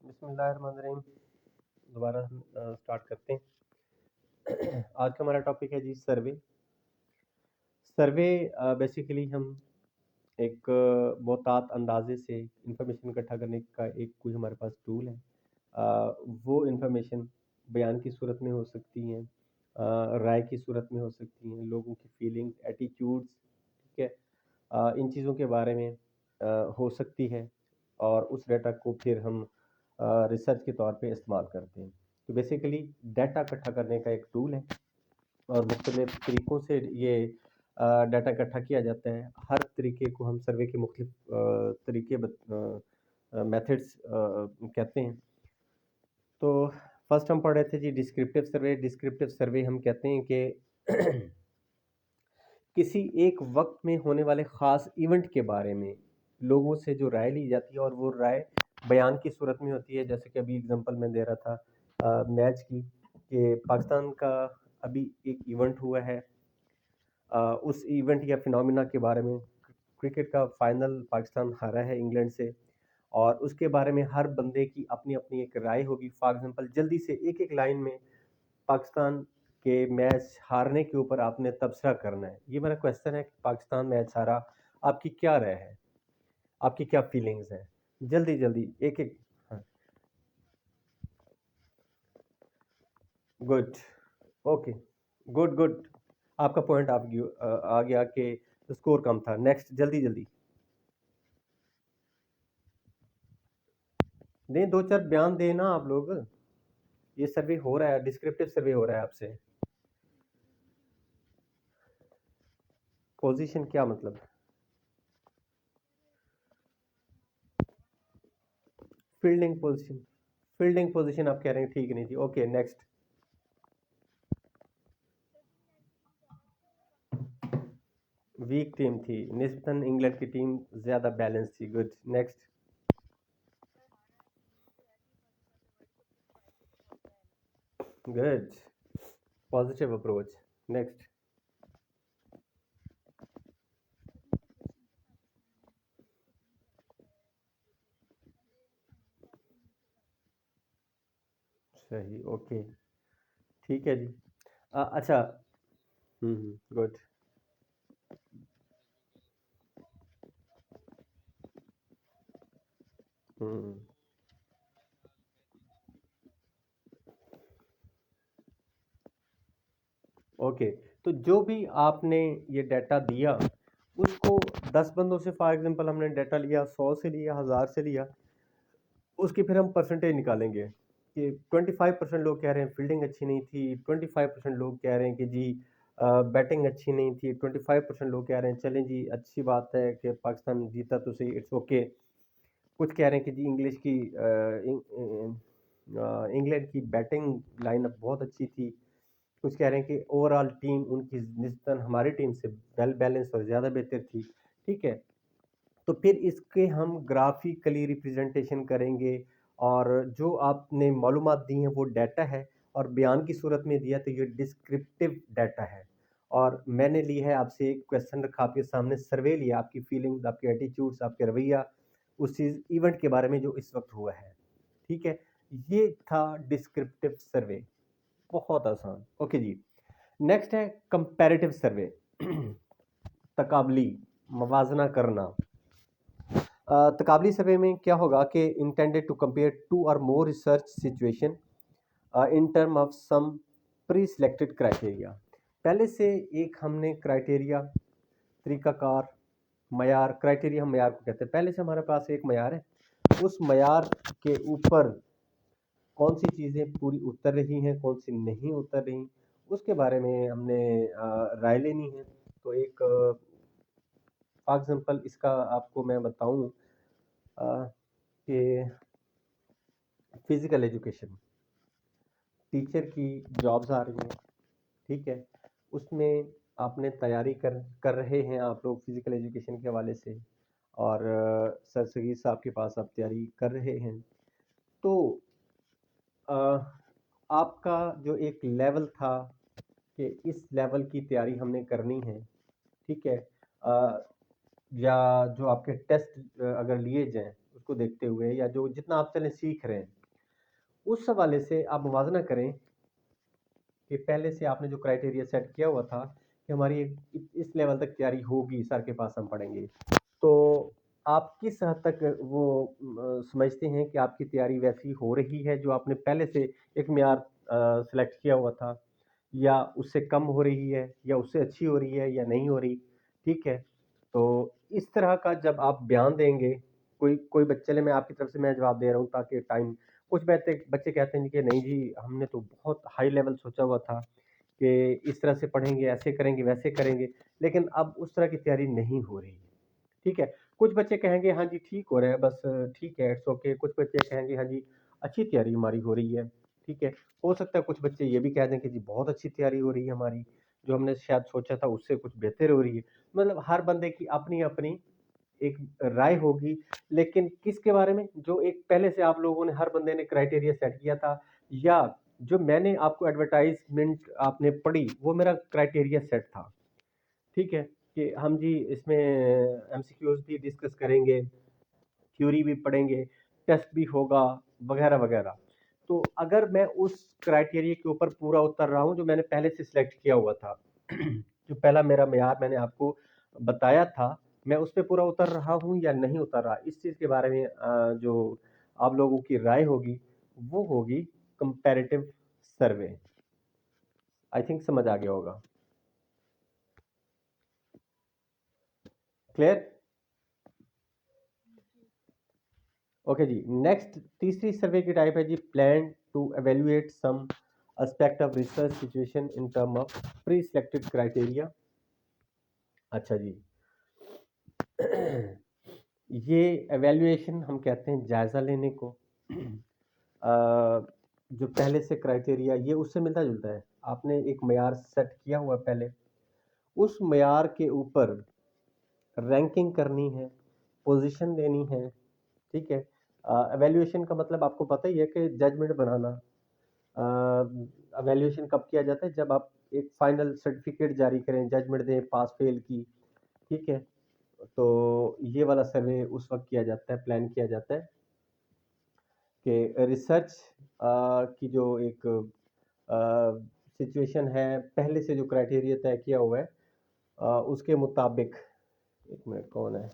बिस्मिल्लाहिर्रहमानिर्रहीम। दोबारा हम स्टार्ट करते हैं। आज का हमारा टॉपिक है जी सर्वे। सर्वे बेसिकली हम एक मोहतात अंदाजे से इंफॉर्मेशन इकट्ठा करने का एक कोई हमारे पास टूल है। वो इंफॉर्मेशन बयान की सूरत में हो सकती हैं, राय की सूरत में हो सकती हैं, लोगों की फीलिंग्स, एटीट्यूड्स, ठीक है, इन चीज़ों के बारे में हो सकती है और उस डाटा को फिर हम रिसर्च के तौर पे इस्तेमाल करते हैं। तो बेसिकली डाटा इकट्ठा करने का एक टूल है और मुख्तलिफ तरीक़ों से ये डाटा इकट्ठा किया जाता है। हर तरीके को हम सर्वे के मुख्तलिफ तरीके मेथड्स कहते हैं। तो फर्स्ट हम पढ़ रहे थे जी डिस्क्रिप्टिव सर्वे। डिस्क्रिप्टिव सर्वे हम कहते हैं कि किसी एक वक्त में होने वाले ख़ास इवेंट के बारे में लोगों से जो राय ली जाती है और वो राय बयान की सूरत में होती है। जैसे कि अभी एग्जांपल मैं दे रहा था मैच की, कि पाकिस्तान का अभी एक इवेंट हुआ है, उस इवेंट या फिनोमिना के बारे में, क्रिकेट का फाइनल पाकिस्तान हारा है इंग्लैंड से, और उसके बारे में हर बंदे की अपनी अपनी एक राय होगी। फॉर एग्जांपल जल्दी से एक एक लाइन में पाकिस्तान के मैच हारने के ऊपर आपने तबसरा करना है। ये मेरा क्वेश्चन है कि पाकिस्तान मैच हारा, आपकी क्या राय है, आपकी क्या फीलिंग्स हैं? जल्दी जल्दी एक एक। हाँ, गुड, ओके, गुड गुड। आपका पॉइंट आ गया कि स्कोर कम था। नेक्स्ट, जल्दी जल्दी दें, दो चार बयान देना आप लोग। ये सर्वे हो रहा है, डिस्क्रिप्टिव सर्वे हो रहा है आपसे। पोजीशन क्या मतलब? Fielding position. फील्डिंग पोजीशन आप कह रहे हैं ठीक नहीं थी। Okay, next. वीक टीम थी, निस्बतन इंग्लैंड की टीम ज्यादा बैलेंस थी। Good, next. Good, positive approach. Next. सही, ओके, ठीक है जी। अच्छा। गुड। हम्म। ओके, तो जो भी आपने ये डाटा दिया उसको 10 बंदों से, फॉर एग्जांपल हमने डाटा लिया, 100 से लिया, 1000 से लिया, उसकी फिर हम परसेंटेज निकालेंगे कि 25% लोग कह रहे हैं फील्डिंग अच्छी नहीं थी, 25% लोग कह रहे हैं कि जी बैटिंग अच्छी नहीं थी, 25% लोग कह रहे हैं चलें जी अच्छी बात है कि पाकिस्तान जीता तो सही, इट्स ओके। कुछ कह रहे हैं कि जी इंग्लैंड की बैटिंग लाइनअप बहुत अच्छी थी। कुछ कह रहे हैं कि ओवरऑल टीम उनकी निस्बतन हमारी टीम से वेल बैलेंस और ज़्यादा बेहतर थी। ठीक है, तो फिर इसके हम ग्राफिकली रिप्रेजेंटेशन करेंगे और जो आपने मालूमात दी हैं वो डाटा है और बयान की सूरत में दिया, तो ये डिस्क्रिप्टिव डाटा है। और मैंने ली है आपसे एक क्वेश्चन रखा आपके सामने, सर्वे लिया, आपकी फीलिंग्स, आपके एटीट्यूड्स, आपके रवैया उस चीज़ इवेंट के बारे में जो इस वक्त हुआ है। ठीक है, ये था डिस्क्रिप्टिव सर्वे। बहुत आसान। ओके जी, नेक्स्ट है कंपैरेटिव सर्वे। तकाबली, मवाजना करना। तकाबली सर्वे में क्या होगा कि इंटेंडेड टू कंपेयर टू और more research situation in term of some pre selected criteria. पहले से एक हमने क्राइटेरिया, तरीकाकार, मयार, क्राइटेरिया हम मयार को कहते हैं, पहले से हमारे पास एक मयार है। उस मयार के ऊपर कौन सी चीज़ें पूरी उतर रही हैं, कौन सी नहीं उतर रही, उसके बारे में हमने राय लेनी है। तो एक फॉर एग्जांपल इसका आपको मैं बताऊं कि फिज़िकल एजुकेशन, टीचर की जॉब्स आ रही हैं, ठीक है, उसमें आपने तैयारी कर रहे हैं आप लोग फिज़िकल एजुकेशन के हवाले से, और सर सगीर साहब के पास आप तैयारी कर रहे हैं। तो अ, आपका जो एक लेवल था कि इस लेवल की तैयारी हमने करनी है, ठीक है, या जो आपके टेस्ट अगर लिए जाएं उसको देखते हुए या जो जितना आप चलें सीख रहे हैं, उस हवाले से आप मुवाज़ना करें कि पहले से आपने जो क्राइटेरिया सेट किया हुआ था कि हमारी इस लेवल तक तैयारी होगी, सर के पास हम पढ़ेंगे, तो आप किस हद तक वो समझते हैं कि आपकी तैयारी वैसी हो रही है जो आपने पहले से एक मियार सेलेक्ट किया हुआ था, या उससे कम हो रही है, या उससे अच्छी हो रही है, या नहीं हो रही? ठीक है, तो इस तरह का जब आप बयान देंगे, कोई कोई बच्चे, चले मैं आपकी तरफ से मैं जवाब दे रहा हूँ ताकि टाइम, कुछ बच्चे बच्चे कहते हैं कि नहीं जी, हमने तो बहुत हाई लेवल सोचा हुआ था कि इस तरह से पढ़ेंगे, ऐसे करेंगे, वैसे करेंगे, लेकिन अब उस तरह की तैयारी नहीं हो रही है। ठीक है, कुछ बच्चे कहेंगे हाँ जी ठीक हो रहा है, बस ठीक है, इट्स ओके। कुछ बच्चे कहेंगे हाँ जी अच्छी तैयारी हमारी हो रही है। ठीक है, हो सकता है कुछ बच्चे ये भी कह दें कि जी बहुत अच्छी तैयारी हो रही है हमारी, जो हमने शायद सोचा था उससे कुछ बेहतर हो रही है। मतलब हर बंदे की अपनी अपनी एक राय होगी, लेकिन किसके बारे में? जो एक पहले से आप लोगों ने, हर बंदे ने क्राइटेरिया सेट किया था, या जो मैंने आपको एडवर्टाइजमेंट आपने पढ़ी, वो मेरा क्राइटेरिया सेट था। ठीक है, कि हम जी इसमें एमसीक्यूज भी डिस्कस करेंगे, थ्योरी भी पढ़ेंगे, टेस्ट भी होगा, वगैरह वगैरह। तो अगर मैं उस क्राइटेरिया के ऊपर पूरा उतर रहा हूँ जो मैंने पहले से सिलेक्ट किया हुआ था, जो पहला मेरा मेयार मैंने आपको बताया था, मैं उस पे पूरा उतर रहा हूँ या नहीं उतर रहा, इस चीज़ के बारे में जो आप लोगों की राय होगी वो होगी कंपैरेटिव सर्वे। आई थिंक समझ आ गया होगा। क्लियर? ओके जी, नेक्स्ट तीसरी सर्वे की टाइप है जी plan to evaluate some aspect of research situation in term of pre selected criteria. अच्छा जी, ये एवेल्युएशन हम कहते हैं जायज़ा लेने को। जो पहले से क्राइटेरिया, ये उससे मिलता जुलता है। आपने एक मयार सेट किया हुआ पहले, उस मयार के ऊपर रैंकिंग करनी है, पोजीशन देनी है। ठीक है, एवेल्युएशन का मतलब आपको पता ही है कि जजमेंट बनाना। एवेल्युएशन कब किया जाता है? जब आप एक फाइनल सर्टिफिकेट जारी करें, जजमेंट दें पास फेल की। ठीक है, तो ये वाला सर्वे उस वक्त किया जाता है, प्लान किया जाता है कि रिसर्च की जो एक सिचुएशन है, पहले से जो क्राइटेरिया तय किया हुआ है उसके मुताबिक। एक मिनट, कौन है?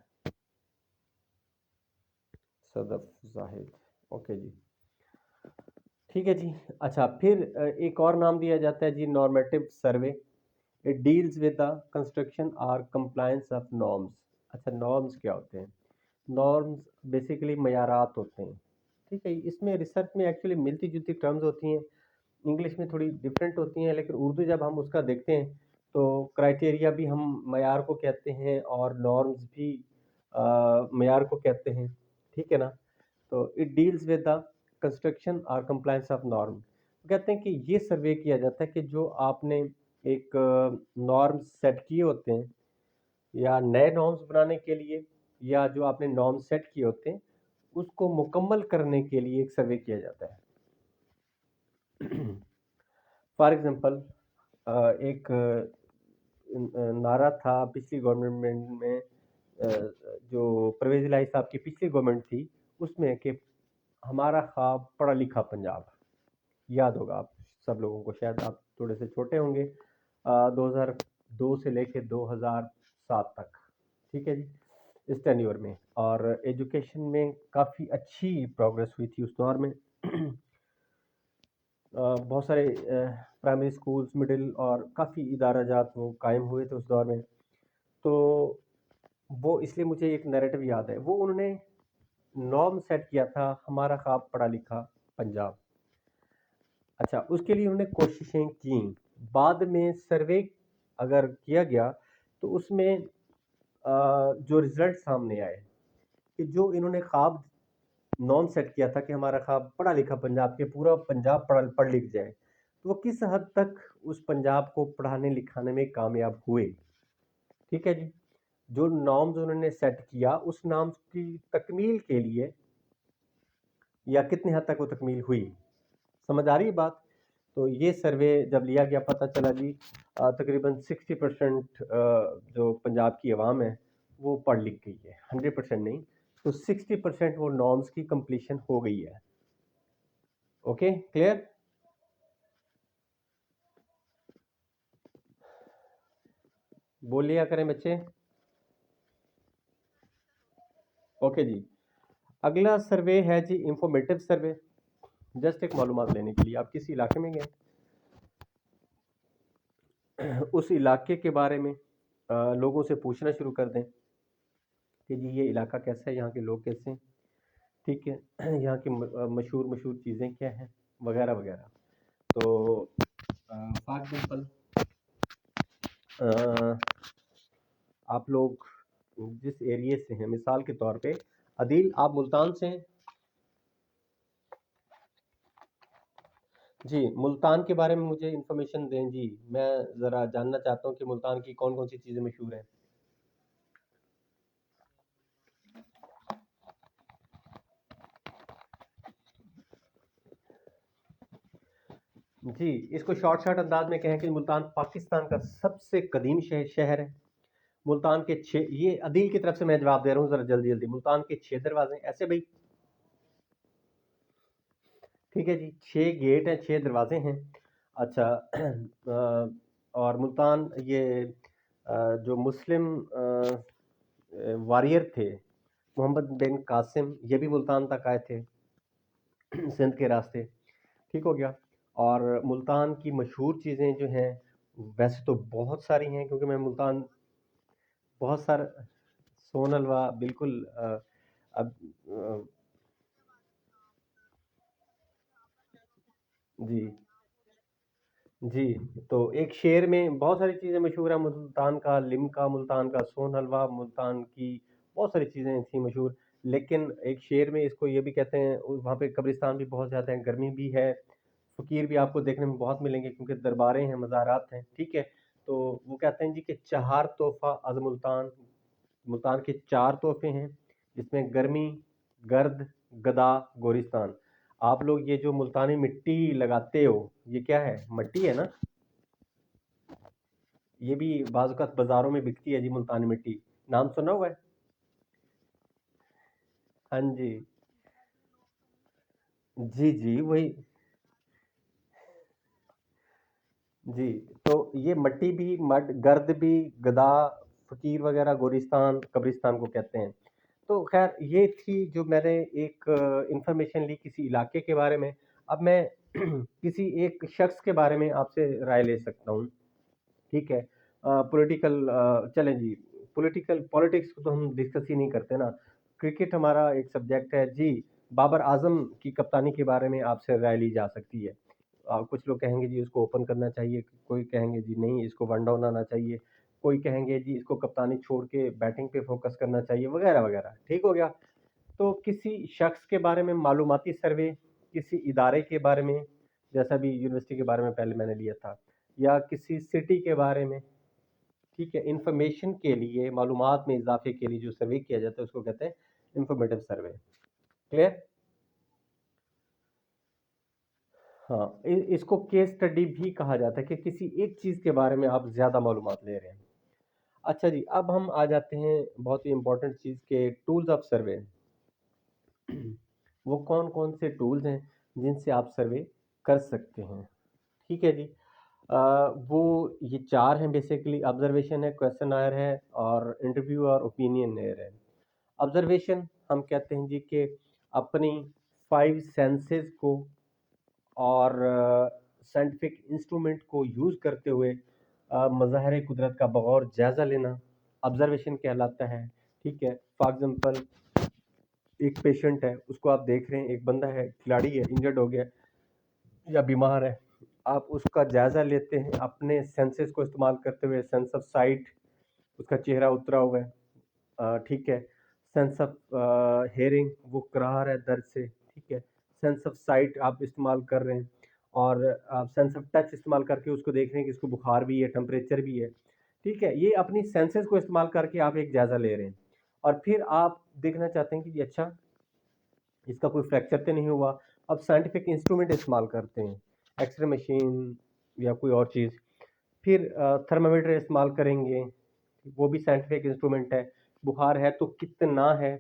सदफ जाहिद। ओके जी, ठीक है जी। अच्छा, फिर एक और नाम दिया जाता है जी normative survey. It deals with the construction और कंप्लायंस ऑफ नॉर्म्स। अच्छा, नॉर्म्स क्या होते हैं? नॉर्म्स बेसिकली मयारात होते हैं। ठीक है, इसमें रिसर्च में एक्चुअली मिलती जुलती टर्म्स होती हैं, इंग्लिश में थोड़ी डिफरेंट होती हैं, लेकिन उर्दू जब हम उसका देखते हैं तो क्राइटेरिया भी हम मयार को कहते हैं और नॉर्म्स भी मयार को कहते हैं। ठीक है ना? तो it deals with the construction और कंप्लायंस ऑफ नॉर्म। कहते हैं कि ये सर्वे किया जाता है कि जो आपने एक नॉर्म सेट किए होते हैं, या नए नॉर्म्स बनाने के लिए, या जो आपने नॉर्म सेट किए होते हैं उसको मुकम्मल करने के लिए एक सर्वे किया जाता है। फॉर एग्जांपल, एक नारा था पिछली गवर्नमेंट में, जो परवेज इलाही साहब की पिछली गवर्नमेंट थी, उसमें कि हमारा ख्वाब पढ़ा लिखा पंजाब। याद होगा आप सब लोगों को, शायद आप थोड़े से छोटे होंगे, 2002 से लेके 2007 तक। ठीक है जी, इस टेन्योर में, और एजुकेशन में काफ़ी अच्छी प्रोग्रेस हुई थी उस दौर में। बहुत सारे प्राइमरी स्कूल्स, मिडिल और काफ़ी इदारा जात वो कायम हुए थे उस दौर में। तो वो इसलिए मुझे एक नैरेटिव याद है, वो उन्होंने नॉर्म सेट किया था, हमारा ख्वाब पढ़ा लिखा पंजाब। अच्छा, उसके लिए उन्होंने कोशिशें की। बाद में सर्वे अगर किया गया तो उसमें जो रिजल्ट सामने आए कि जो इन्होंने ख्वाब नॉर्म सेट किया था कि हमारा ख्वाब पढ़ा लिखा पंजाब, के पूरा पंजाब पढ़ लिख जाए, तो वो किस हद तक उस पंजाब को पढ़ाने लिखाने में कामयाब हुए। ठीक है जी, जो नॉर्म्स उन्होंने सेट किया उस नॉर्म्स की तकमील के लिए, या कितनी हद तक वो तकमील हुई। समझ आ रही है बात? तो ये सर्वे जब लिया गया, पता चला जी तकरीबन 60% जो पंजाब की आवाम है वो पढ़ लिख गई है, 100% नहीं, तो 60% वो नॉर्म्स की कंप्लीशन हो गई है। Okay, clear? बोल लिया करें बच्चे। ओके जी, अगला सर्वे है जी इंफॉर्मेटिव सर्वे। जस्ट एक मालूमात लेने के लिए आप किसी इलाके में गए, उस इलाके के बारे में लोगों से पूछना शुरू कर दें कि जी ये इलाका कैसा है, यहाँ के लोग कैसे हैं, ठीक है, यहाँ की मशहूर मशहूर चीज़ें क्या हैं, वगैरह वगैरह। तो फॉर एग्जाम्पल आप लोग जिस एरिए से हैं, मिसाल के तौर पे अदील आप मुल्तान से हैं जी, मुल्तान के बारे में मुझे इन्फॉर्मेशन दें जी। मैं ज़रा जानना चाहता हूँ कि मुल्तान की कौन कौन सी चीज़ें मशहूर हैं। जी, इसको शॉर्ट शॉर्ट अंदाज में कहें कि मुल्तान पाकिस्तान का सबसे कदीम शहर है। मुल्तान के छः, ये अदील की तरफ से मैं जवाब दे रहा हूँ ज़रा जल्दी जल्दी। मुल्तान के 6 दरवाजे ऐसे भाई, ठीक है जी, 6 गेट हैं, 6 दरवाजे हैं। अच्छा और मुल्तान ये जो मुस्लिम वॉरियर थे मोहम्मद बिन कासिम, ये भी मुल्तान तक आए थे सिंध के रास्ते, ठीक हो गया। और मुल्तान की मशहूर चीज़ें जो हैं वैसे तो बहुत सारी हैं, क्योंकि मैं मुल्तान बहुत सारा सोन हलवा बिल्कुल अब जी जी, तो एक शेर में बहुत सारी चीज़ें मशहूर हैं। मुल्तान का लिमका, मुल्तान का सोन हलवा, मुल्तान की बहुत सारी चीज़ें थी मशहूर। लेकिन एक शेर में इसको ये भी कहते हैं, वहाँ पे कब्रिस्तान भी बहुत ज़्यादा हैं, गर्मी भी है, फ़कीर भी आपको देखने में बहुत मिलेंगे क्योंकि दरबारें हैं, मज़ारात हैं, ठीक है। तो वो कहते हैं जी कि चार तोहफ़ा अज़ मुल्तान, मुल्तान के 4 तोहफ़े हैं, जिसमें गर्मी, गर्द, गदा, गोरिस्तान। आप लोग ये जो मुल्तानी मिट्टी लगाते हो, ये क्या है? मट्टी है ना? ये भी बाज़ औक़ात बाज़ारों में बिकती है जी, मुल्तानी मिट्टी। नाम सुना हुआ है? हाँ जी। जी, जी, वही। जी, तो ये मट्टी भी, मड गर्द भी, गदा, फ़कीर वग़ैरह गोरिस्तान, कब्रिस्तान को कहते हैं। तो ख़ैर ये थी जो मैंने एक इन्फॉर्मेशन ली किसी इलाके के बारे में। अब मैं किसी एक शख़्स के बारे में आपसे राय ले सकता हूँ, ठीक है। पॉलिटिकल चलें जी, पॉलिटिकल पॉलिटिक्स को तो हम डिस्कस ही नहीं करते ना। क्रिकेट हमारा एक सब्जेक्ट है जी। बाबर आज़म की कप्तानी के बारे में आपसे राय ली जा सकती है। कुछ लोग कहेंगे जी इसको ओपन करना चाहिए, कोई कहेंगे जी नहीं इसको वन डाउन आना चाहिए, कोई कहेंगे जी इसको कप्तानी छोड़ के बैटिंग पे फोकस करना चाहिए, वगैरह वगैरह, ठीक हो गया। तो किसी शख्स के बारे में मालूमाती सर्वे, किसी इदारे के बारे में, जैसा भी यूनिवर्सिटी के बारे में पहले मैंने लिया था, या किसी सिटी के बारे में, ठीक है, इंफॉर्मेशन के लिए, मालूमात में इजाफे के लिए जो सर्वे किया जाता है उसको कहते हैं इंफॉर्मेटिव सर्वे। क्लियर? हाँ, इसको केस स्टडी भी कहा जाता है कि किसी एक चीज़ के बारे में आप ज़्यादा मालूमात ले रहे हैं। अच्छा जी, अब हम आ जाते हैं बहुत ही इम्पोर्टेंट चीज़ के टूल्स ऑफ सर्वे। वो कौन कौन से टूल्स हैं जिनसे आप सर्वे कर सकते हैं, ठीक है जी। वो ये 4 हैं बेसिकली। ऑब्जर्वेशन है, क्वेश्चनायर है, और इंटरव्यू और ओपिनियनेयर है। ऑब्जर्वेशन हम कहते हैं जी कि अपनी 5 सेंसेस को और साइंटिफिक इंस्ट्रूमेंट को यूज़ करते हुए मज़ाहिर कुदरत का बगौर जायज़ा लेना ऑब्जर्वेशन कहलाता है, ठीक है। फॉर एग्जांपल एक पेशेंट है, उसको आप देख रहे हैं, एक बंदा है, खिलाड़ी है, इंजर्ड हो गया या बीमार है, आप उसका जायज़ा लेते हैं अपने सेंसेस को इस्तेमाल करते हुए। सेंस ऑफ साइट, उसका चेहरा उतरा हुआ है, ठीक है। सेंस ऑफ हेयरिंग, वो कराह रहा है दर्द से, ठीक है। सेंस ऑफ साइट आप इस्तेमाल कर रहे हैं, और आप सेंस ऑफ टच इस्तेमाल करके उसको देख रहे हैं कि इसको बुखार भी है, टेम्परेचर भी है, ठीक है। ये अपनी सेंसेस को इस्तेमाल करके आप एक जायज़ा ले रहे हैं, और फिर आप देखना चाहते हैं कि अच्छा इसका कोई फ्रैक्चर तो नहीं हुआ। अब साइंटिफिक इंस्ट्रूमेंट इस्तेमाल करते हैं, एक्सरे मशीन या कोई और चीज़। फिर थर्मामीटर इस्तेमाल करेंगे, वो भी साइंटिफिक इंस्ट्रूमेंट है। बुखार है तो कितना है,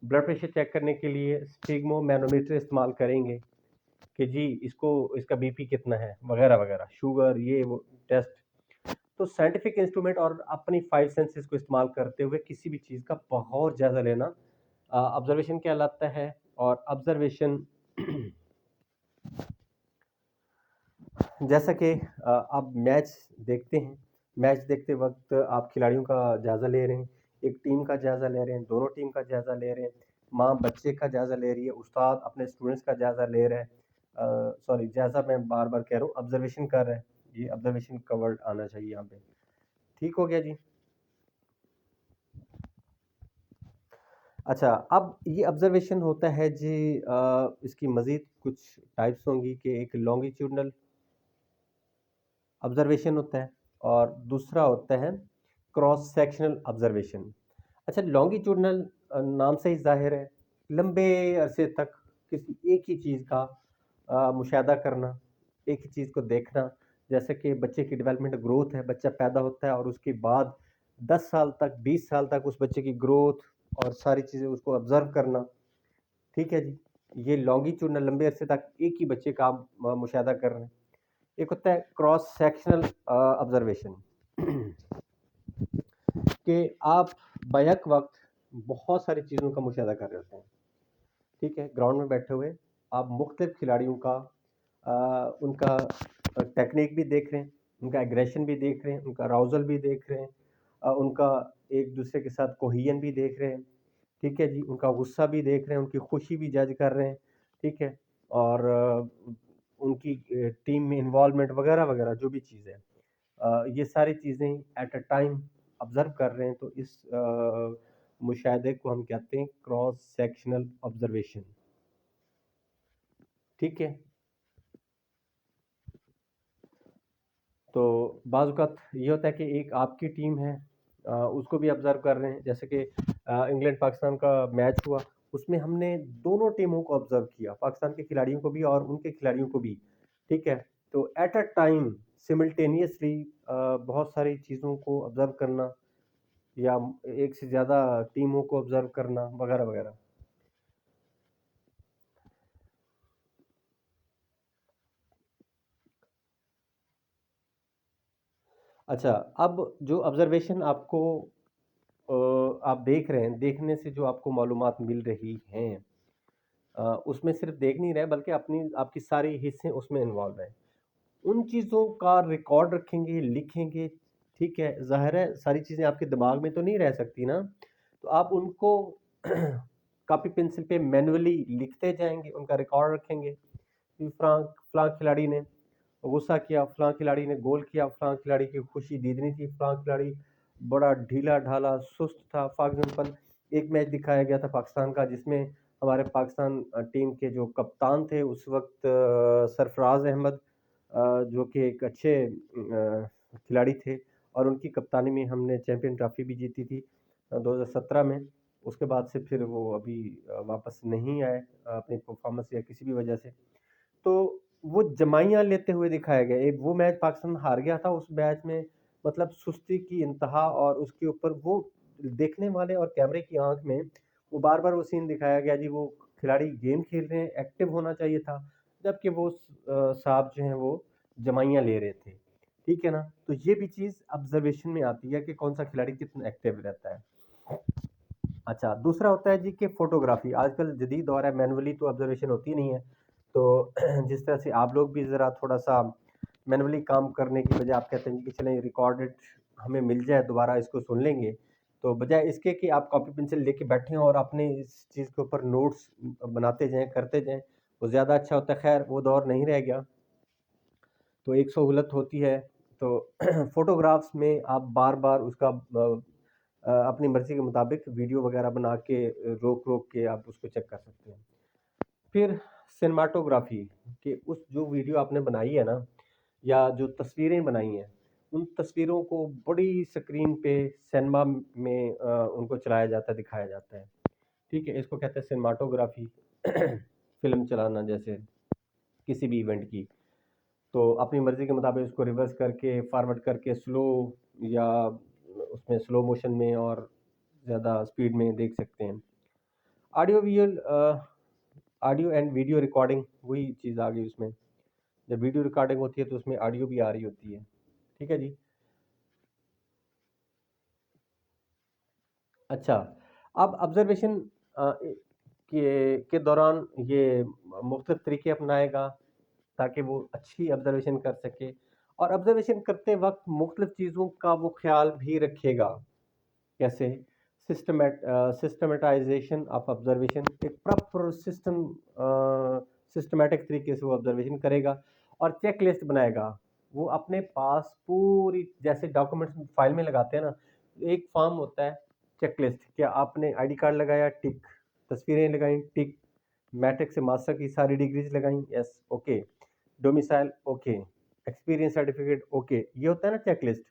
ब्लड प्रेशर चेक करने के लिए स्फिग्मोमैनोमीटर इस्तेमाल करेंगे कि जी इसको इसका बीपी कितना है वगैरह वगैरह, शुगर, ये वो टेस्ट। तो साइंटिफिक इंस्ट्रूमेंट और अपनी फाइव सेंसेस को इस्तेमाल करते हुए किसी भी चीज़ का बहुत जायज़ा लेना ऑब्जर्वेशन कहलाता है। और ऑब्जर्वेशन जैसा कि आप मैच देखते हैं, मैच देखते वक्त आप खिलाड़ियों का जायज़ा ले रहे हैं, एक टीम का जायज़ा ले रहे हैं, दोनों टीम का जायज़ा ले रहे हैं, माँ बच्चे का जायज़ा ले रही है, उस्ताद अपने स्टूडेंट्स का जायज़ा ले रहा है। सॉरी, जायज़ा मैं बार बार कह रहा हूँ, ऑब्जर्वेशन कर रहा है। ये ऑब्जर्वेशन का वर्ड आना चाहिए यहाँ पे। ठीक हो गया जी। अच्छा, अब ये ऑब्जर्वेशन होता है जी, इसकी मज़ीद कुछ टाइप्स होंगी कि एक लॉन्गिट्यूडनल ऑब्जर्वेशन होता है और दूसरा होता है क्रॉस सेक्शनल ऑब्जर्वेशन। अच्छा, लॉन्गिट्यूडनल नाम से ही ज़ाहिर है, लंबे अरसे तक किसी एक ही चीज़ का मुशाहदा करना, एक ही चीज़ को देखना। जैसे कि बच्चे की डेवलपमेंट ग्रोथ है, बच्चा पैदा होता है और उसके बाद 10 साल तक, 20 साल तक उस बच्चे की ग्रोथ और सारी चीज़ें उसको ऑब्ज़र्व करना। ठीक है जी, ये लॉन्गिट्यूडनल लंबे अरसे तक एक ही बच्चे का आप मुशाहदा कर रहे हैं। एक होता है क्रॉस सेक्शनल ऑब्जर्वेशन कि आप बैक वक्त बहुत सारी चीज़ों का मुशाहदा कर रहे होते हैं। ठीक है, ग्राउंड में बैठे हुए आप मुख्तलिफ खिलाड़ियों का उनका टेक्निक भी देख रहे हैं, उनका एग्रेशन भी देख रहे हैं, उनका अराउजल भी देख रहे हैं, उनका एक दूसरे के साथ कोहियन भी देख रहे हैं। ठीक है जी, उनका गुस्सा भी देख रहे हैं, उनकी खुशी भी जज कर रहे हैं। ठीक है, और उनकी टीम में इन्वॉल्वमेंट वगैरह वगैरह जो भी चीज़ है, ये सारी चीज़ें एट अ टाइम ऑब्जर्व कर रहे हैं। तो इस मुशाहदे को हम कहते हैं क्रॉस सेक्शनल ऑब्जर्वेशन। ठीक है, तो बाज़ औक़ात ये होता है कि एक आपकी टीम है, उसको भी ऑब्ज़र्व कर रहे हैं। जैसे कि इंग्लैंड पाकिस्तान का मैच हुआ, उसमें हमने दोनों टीमों को ऑब्ज़र्व किया, पाकिस्तान के खिलाड़ियों को भी और उनके खिलाड़ियों को भी। ठीक है, तो एट अ टाइम सिमल्टेनियसली बहुत सारी चीज़ों को ऑब्ज़र्व करना या एक से ज़्यादा टीमों को ऑब्ज़र्व करना वगैरह वगैरह। अच्छा, अब जो ऑब्ज़र्वेशन आपको आप देख रहे हैं, देखने से जो आपको मालूमात मिल रही हैं, उसमें सिर्फ देख नहीं रहे बल्कि अपनी आपकी सारी हिस्से उसमें इन्वॉल्व हैं। उन चीज़ों का रिकॉर्ड रखेंगे, लिखेंगे। ठीक है, ज़ाहिर है सारी चीज़ें आपके दिमाग में तो नहीं रह सकती ना, तो आप उनको कॉपी पेंसिल पे मैन्युअली लिखते जाएँगे, उनका रिकॉर्ड रखेंगे कि फलाँ खिलाड़ी ने गुस्सा किया, फलाँ खिलाड़ी ने गोल किया, फलाँ खिलाड़ी की खुशी दीदनी थी, फलाँ खिलाड़ी बड़ा ढीला-ढाला, सुस्त था। फॉर एग्ज़ाम्पल एक मैच दिखाया गया था पाकिस्तान का, जिसमें हमारे पाकिस्तान टीम के जो कप्तान थे उस वक़्त सरफराज़ अहमद, जो कि एक अच्छे खिलाड़ी थे और उनकी कप्तानी में हमने चैंपियन ट्रॉफ़ी भी जीती थी 2017 में। उसके बाद से फिर वो अभी वापस नहीं आए अपनी परफ़ॉर्मेंस या किसी भी वजह से। तो वो जमाइयाँ लेते हुए दिखाया गया। एक वो मैच पाकिस्तान हार गया था, उस मैच में मतलब सुस्ती की इंतहा और उसके ऊपर वो देखने वाले और कैमरे की आँख में वो बार-बार वो सीन दिखाया गया जी, वो खिलाड़ी गेम खेल रहे हैं, एक्टिव होना चाहिए था, जबकि वो साहब जो हैं वो जमाइयाँ ले रहे थे। ठीक है ना? तो ये भी चीज़ ऑब्ज़र्वेशन में आती है कि कौन-सा खिलाड़ी कितना एक्टिव रहता है। अच्छा, दूसरा होता है जी कि फ़ोटोग्राफ़ी। आजकल जदीद दौर है, मैनुअली तो ऑब्ज़र्वेशन होती नहीं है। तो जिस तरह से आप लोग भी ज़रा थोड़ा-सा मैनुअली काम करने की बजाय आप कहते हैं कि चलें रिकॉर्डेड हमें मिल जाए, दोबारा इसको सुन लेंगे। तो बजाय इसके कि आप कॉपी पेंसिल लेके बैठें और अपने इस चीज़ के ऊपर नोट्स बनाते जाएँ, करते जाएँ, वो ज़्यादा अच्छा होता है। ख़ैर वो दौर नहीं रह गया, तो एक सहूलत होती है। तो फ़ोटोग्राफ्स में आप बार-बार उसका अपनी मर्ज़ी के मुताबिक वीडियो वग़ैरह बना के रोक-रोक के आप उसको चेक कर सकते हैं। फिर सिनेमैटोग्राफ़ी कि उस जो वीडियो आपने बनाई है ना, या जो तस्वीरें बनाई हैं, उन तस्वीरों को बड़ी स्क्रीन पे सिनेमा में उनको चलाया जाता है, दिखाया जाता है। ठीक है? इसको कहते हैं सिनेमैटोग्राफ़ी। फ़िल्म चलाना जैसे किसी भी इवेंट की। तो अपनी मर्ज़ी के मुताबिक उसको रिवर्स करके, फॉरवर्ड करके, स्लो या उसमें स्लो मोशन में और ज़्यादा स्पीड में देख सकते हैं। Audio visual audio and video recording, वही चीज़ आ गई उसमें। जब वीडियो रिकॉर्डिंग होती है तो उसमें ऑडियो भी आ रही होती है। ठीक है जी। अच्छा, अब ऑब्जर्वेशन के दौरान ये मुख्तलिफ तरीके अपनाएगा ताकि वो अच्छी ऑब्जर्वेशन कर सके, और ऑब्जर्वेशन करते वक्त मुख्तलिफ चीज़ों का वो ख्याल भी रखेगा। कैसे? सिस्टमेटाइजेशन ऑफ ऑब्जर्वेशन, एक प्रॉपर सिस्टमेटिक तरीके से वो ऑब्जर्वेशन करेगा और चेक लिस्ट बनाएगा। वो अपने पास पूरी, जैसे डॉक्यूमेंट्स फाइल में लगाते हैं ना, एक फॉर्म होता है चेक लिस्ट। क्या आपने आईडी कार्ड लगाया? टिक। तस्वीरें लगाई? टिक। मैट्रिक से मास्टर की सारी डिग्रीज लगाई? Yes, okay. Domicile? Okay. Experience certificate? Okay. ये होता है ना चेक लिस्ट।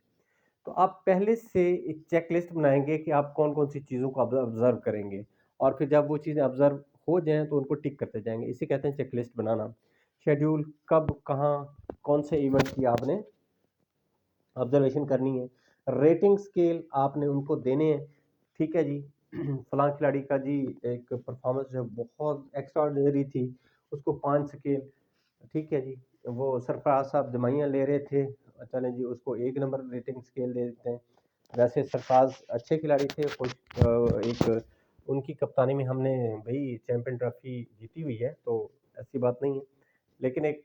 तो आप पहले से एक चेक लिस्ट बनाएंगे कि आप कौन कौन सी चीज़ों को ऑब्जर्व करेंगे, और फिर जब वो चीज़ें ऑब्जर्व हो जाएं तो उनको टिक करते जाएंगे। इसे कहते हैं चेक लिस्ट बनाना। शेड्यूल, कब कहाँ कौन से इवेंट की आपने ऑब्जर्वेशन करनी है। रेटिंग स्केल आपने उनको देने हैं। ठीक है जी। फलां खिलाड़ी का जी एक परफॉर्मेंस जो बहुत एक्स्ट्राऑर्डिनरी थी, उसको 5 स्केल। ठीक है जी। वो सरफराज साहब दवाइयाँ ले रहे थे, चलें जी उसको 1 नंबर रेटिंग स्केल दे देते हैं। वैसे सरफराज अच्छे खिलाड़ी थे, कुछ एक उनकी कप्तानी में हमने भाई चैंपियन ट्रॉफी जीती हुई है, तो ऐसी बात नहीं है। लेकिन एक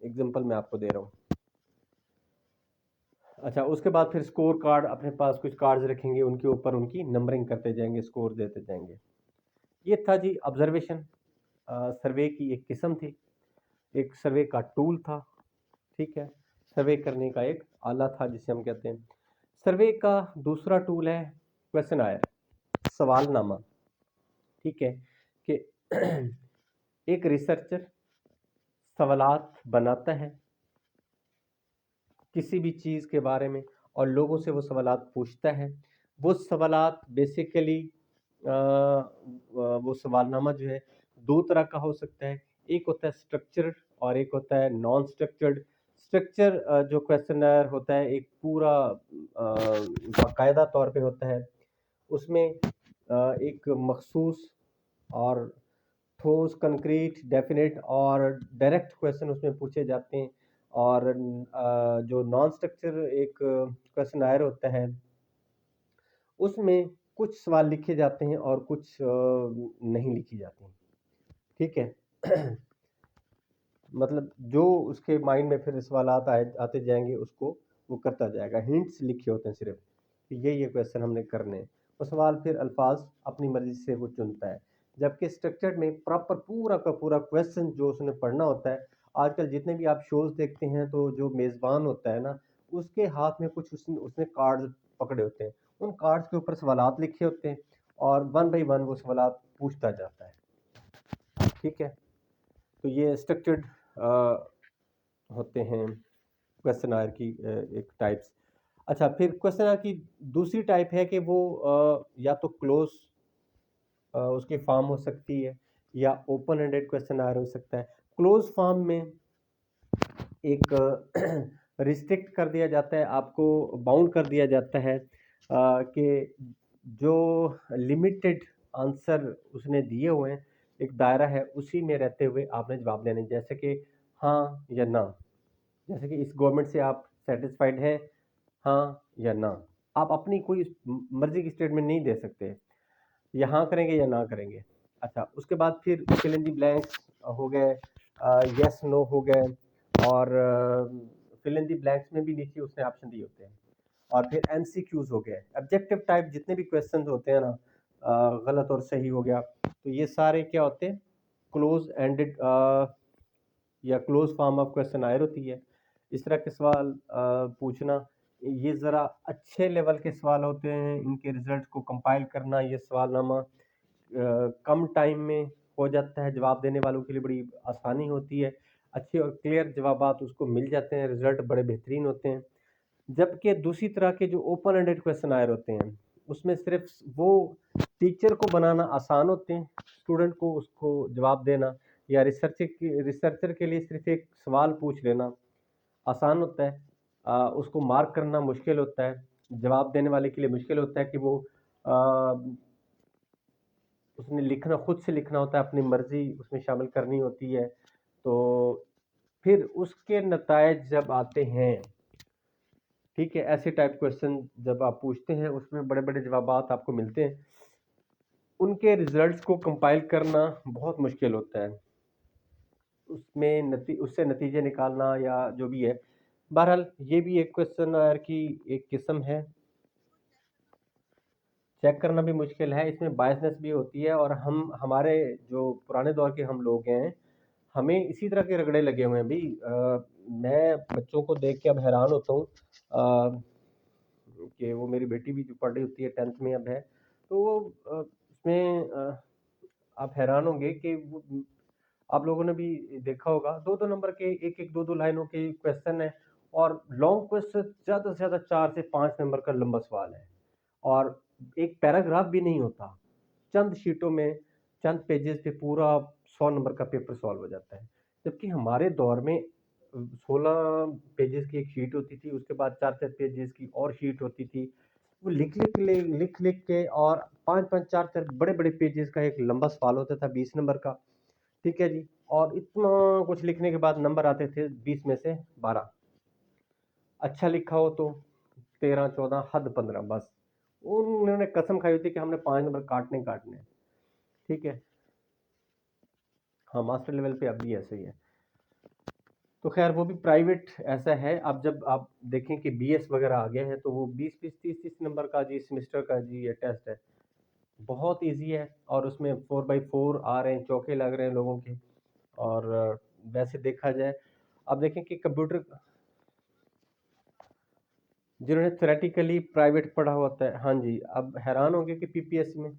एग्जांपल मैं आपको दे रहा हूँ। अच्छा, उसके बाद फिर स्कोर कार्ड, अपने पास कुछ कार्ड्स रखेंगे, उनके ऊपर उनकी नंबरिंग करते जाएंगे, स्कोर देते जाएंगे। ये था जी ऑब्जर्वेशन। सर्वे की एक किस्म थी, एक सर्वे का टूल था। ठीक है, सर्वे करने का एक आला था जिसे हम कहते हैं। सर्वे का दूसरा टूल है क्वेश्चन आयर, सवालनामा। ठीक है, कि एक रिसर्चर सवालात बनाता है किसी भी चीज़ के बारे में, और लोगों से वो सवालात पूछता है। वो सवालात बेसिकली वो सवालनामा जो है दो तरह का हो सकता है। एक होता है स्ट्रक्चर्ड और एक होता है नॉन स्ट्रक्चर्ड। स्ट्रक्चर जो क्वेश्चनर होता है एक पूरा बाकायदा तौर पे होता है। उसमें एक मखसूस और ठोस, कंक्रीट, डेफिनेट और डायरेक्ट क्वेश्चन उसमें पूछे जाते हैं। और जो नॉन स्ट्रक्चर एक क्वेश्चन आयर होता है, उसमें कुछ सवाल लिखे जाते हैं और कुछ नहीं लिखे जाते हैं। ठीक है। मतलब जो उसके माइंड में फिर सवालात आते जाएंगे उसको वो करता जाएगा। हिंट्स लिखे होते हैं सिर्फ कि ये क्वेश्चन हमने करने हैं। वो सवाल फिर अल्फाज अपनी मर्जी से वो चुनता है। जबकि स्ट्रक्चर्ड में प्रॉपर पूरा का पूरा क्वेश्चन जो उसने पढ़ना होता है। आजकल जितने भी आप शोज देखते हैं तो जो मेज़बान होता है ना, उसके हाथ में कुछ उसने कार्ड्स पकड़े होते हैं। उन कार्ड्स के ऊपर सवालात लिखे होते हैं और वन बाई वन वो सवालात पूछता जाता है। ठीक है, तो ये स्ट्रक्चर्ड होते हैं क्वेश्चन आयर की एक टाइप्स। अच्छा, फिर क्वेश्चन आयर की दूसरी टाइप है कि वो या तो क्लोज उसकी फॉर्म हो सकती है या ओपन एंडेड क्वेश्चन आयर हो सकता है। क्लोज फॉर्म में एक रिस्ट्रिक्ट कर दिया जाता है, आपको बाउंड कर दिया जाता है कि जो लिमिटेड आंसर उसने दिए हुए हैं, एक दायरा है, उसी में रहते हुए आपने जवाब देने, जैसे कि हाँ या ना। जैसे कि इस गवर्नमेंट से आप सेटिस्फाइड हैं, हाँ या ना। आप अपनी कोई मर्जी की स्टेटमेंट नहीं दे सकते, या हाँ करेंगे या ना करेंगे। अच्छा, उसके बाद फिर फिल इन द ब्लैंक्स हो गए, यस नो हो गए, और फिल इन द ब्लैंक्स में भी नीचे उसने ऑप्शन दिए होते हैं। और फिर एमसीक्यूज हो गए, ऑब्जेक्टिव टाइप जितने भी क्वेश्चंस होते हैं ना, गलत और सही हो गया, तो ये सारे क्या होते हैं, क्लोज एंडेड या क्लोज फॉर्म ऑफ क्वेश्चन आयर होती है। इस तरह के सवाल पूछना, ये ज़रा अच्छे लेवल के सवाल होते हैं। इनके रिजल्ट को कंपाइल करना, ये सवालनामा कम टाइम में हो जाता है, जवाब देने वालों के लिए बड़ी आसानी होती है, अच्छे और क्लियर जवाबात उसको मिल जाते हैं, रिजल्ट बड़े बेहतरीन होते हैं। जबकि दूसरी तरह के जो ओपन एंडेड क्वेश्चन आयर होते हैं, उसमें सिर्फ वो टीचर को बनाना आसान होते हैं, स्टूडेंट को उसको जवाब देना, या रिसर्चर के लिए सिर्फ एक सवाल पूछ लेना आसान होता है। उसको मार्क करना मुश्किल होता है, जवाब देने वाले के लिए मुश्किल होता है कि वो आ, उसने लिखना खुद से लिखना होता है, अपनी मर्जी उसमें शामिल करनी होती है। तो फिर उसके नतायज जब आते हैं, ठीक है, ऐसे टाइप क्वेश्चन जब आप पूछते हैं उसमें बड़े बड़े जवाबात आपको मिलते हैं, उनके रिजल्ट्स को कंपाइल करना बहुत मुश्किल होता है, उसमें उससे नतीजे निकालना या जो भी है। बहरहाल ये भी एक क्वेश्चन की एक किस्म है, चेक करना भी मुश्किल है, इसमें बायसनेस भी होती है। और हम हमारे जो पुराने दौर के हम लोग हैं, हमें इसी तरह के रगड़े लगे हुए हैं भाई। मैं बच्चों को देख के अब हैरान होता हूँ कि वो मेरी बेटी भी जो पढ़ रही होती है 10th में अब है, तो वो उसमें आप हैरान होंगे कि वो, आप लोगों ने भी देखा होगा, दो दो नंबर के एक एक दो दो लाइनों के क्वेश्चन है, और लॉन्ग क्वेश्चन ज़्यादा से ज़्यादा 4 से 5 नंबर का लंबा सवाल है, और एक पैराग्राफ भी नहीं होता, चंद शीटों में चंद पेजेस पे पूरा 100 नंबर का पेपर सॉल्व हो जाता है। जबकि हमारे दौर में 16 पेजेस की एक शीट होती थी, उसके बाद 4 4 पेजेस की और शीट होती थी, वो लिख लिख के, और 5 5 4 4 बड़े बड़े पेजेस का एक लंबा सवाल होता था 20 नंबर का। ठीक है जी, और इतना कुछ लिखने के बाद नंबर आते थे 20 में से 12, अच्छा लिखा हो तो 13 14, हद 15 बस। उन्होंने कसम खाई होती कि हमने 5 नंबर काटने ही काटने हैं। ठीक है, हाँ, मास्टर लेवल पे अब भी ऐसे ही है। तो खैर वो भी प्राइवेट ऐसा है। अब जब आप देखें कि बीएस वगैरह आ गए हैं, तो वो 20 20 30 30 नंबर का जी सेमेस्टर का जी ये टेस्ट है, बहुत इजी है, और उसमें 4x4 आ रहे हैं, चौके लग रहे हैं लोगों के। और वैसे देखा जाए, अब देखें कि कंप्यूटर जिन्होंने थ्योरेटिकली प्राइवेट पढ़ा होता है, हाँ जी, अब हैरान होंगे कि पीपीएससी में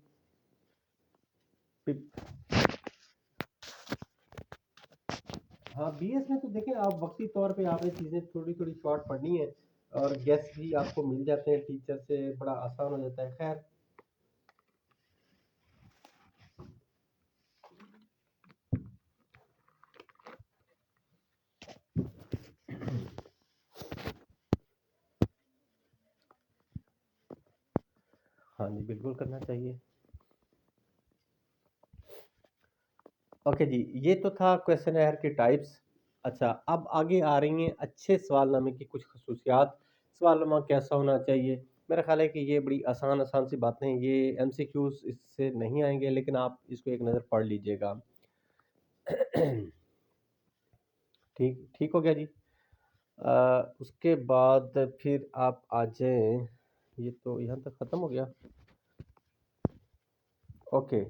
हाँ, बीएस में तो देखें आप वक्ती तौर पे आपने चीज़ें थोड़ी थोड़ी शॉर्ट पढ़नी है, और गेस भी आपको मिल जाते हैं टीचर से, बड़ा आसान हो जाता है। खैर, हाँ जी, बिल्कुल करना चाहिए। ओके जी, ये तो था क्वेश्चन एयर की टाइप्स। अच्छा, अब आगे आ रही हैं अच्छे सवालनामे की कुछ खसूसियात। सवालनामा कैसा होना चाहिए? मेरा ख्याल है कि ये बड़ी आसान आसान सी बातें हैं, ये एमसीक्यूज इससे नहीं आएंगे, लेकिन आप इसको एक नज़र पढ़ लीजिएगा। ठीक ठीक हो गया जी। उसके बाद फिर आप आ जाएं, ये तो यहाँ तक ख़त्म हो गया। ओके,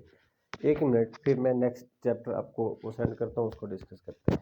1 मिनट, फिर मैं नेक्स्ट चैप्टर आपको वो सेंड करता हूँ, उसको डिस्कस करते हैं।